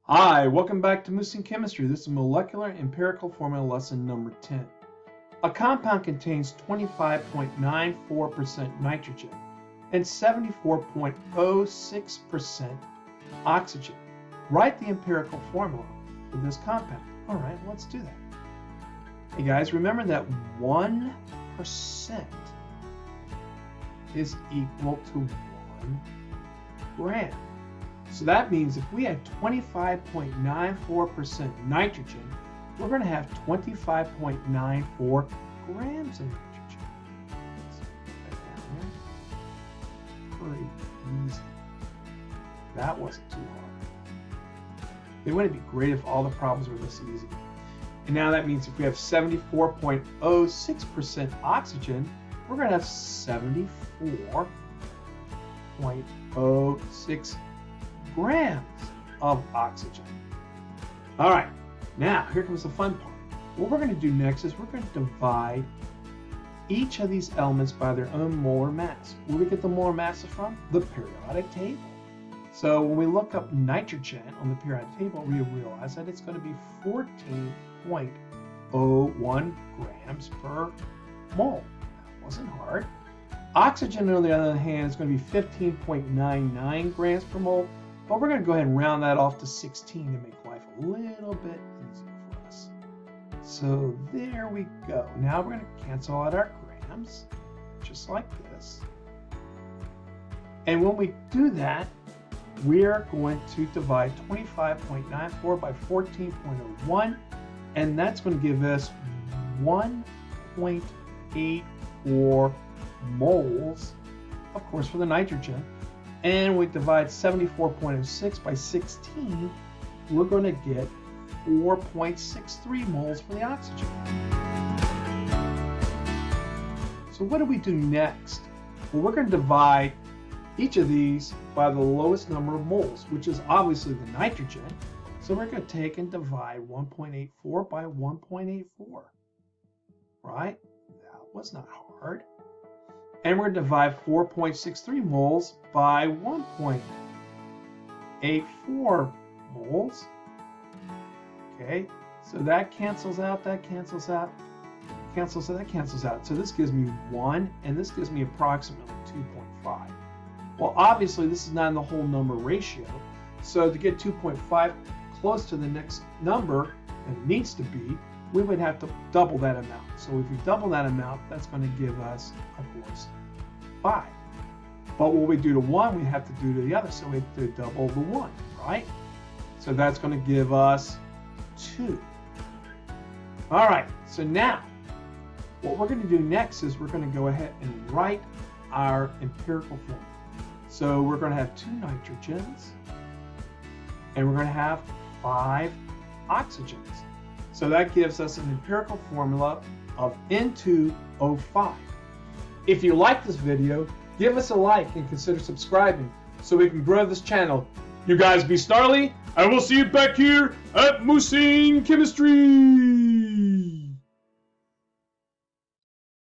Hi, welcome back to Moose in Chemistry. This is molecular empirical formula lesson number 10. A compound contains 25.94% nitrogen and 74.06% oxygen. Write the empirical formula for this compound. All right, let's do that. Hey guys, remember that 1% is equal to 1 gram. So that means if we had 25.94% nitrogen, we're going to have 25.94 grams of nitrogen. Let's put that down here. Pretty easy. That wasn't too hard. It wouldn't be great if all the problems were this easy. And now that means if we have 74.06% oxygen, we're going to have 74.06 grams of oxygen. All right, now here comes the fun part. What we're going to do next is we're going to divide each of these elements by their own molar mass. Where do we get the molar masses from? The periodic table. So when we look up nitrogen on the periodic table, we realize that it's going to be 14.01 grams per mole. That wasn't hard. Oxygen, on the other hand, is going to be 15.99 grams per mole. But we're going to go ahead and round that off to 16 to make life a little bit easier for us. So there we go. Now we're going to cancel out our grams, just like this. And when we do that, we're going to divide 25.94 by 14.01, and that's going to give us 1.84 moles, of course, for the nitrogen. And we divide 74.06 by 16, we're going to get 4.63 moles for the oxygen. So what do we do next? Well, we're going to divide each of these by the lowest number of moles, which is obviously the nitrogen. So we're going to take and divide 1.84 by 1.84. Right? That was not hard. And we're going to divide 4.63 moles by 1.84 moles. Okay, so that cancels out, that cancels out, cancels out, that cancels out. So this gives me 1, and this gives me approximately 2.5. Well, obviously, this is not in the whole number ratio. So to get 2.5 close to the next number, and it needs to be, we would have to double that amount. So if we double that amount, that's going to give us, of course, 5. But what we do to 1, we have to do to the other. So we have to double the 1, right? So that's going to give us 2. All right, so now what we're going to do next is we're going to go ahead and write our empirical formula. So we're going to have 2 nitrogens, and we're going to have 5 oxygens. So that gives us an empirical formula of N2O5. If you like this video, give us a like and consider subscribing so we can grow this channel. You guys be snarly, and we'll see you back here at Moose in Chemistry.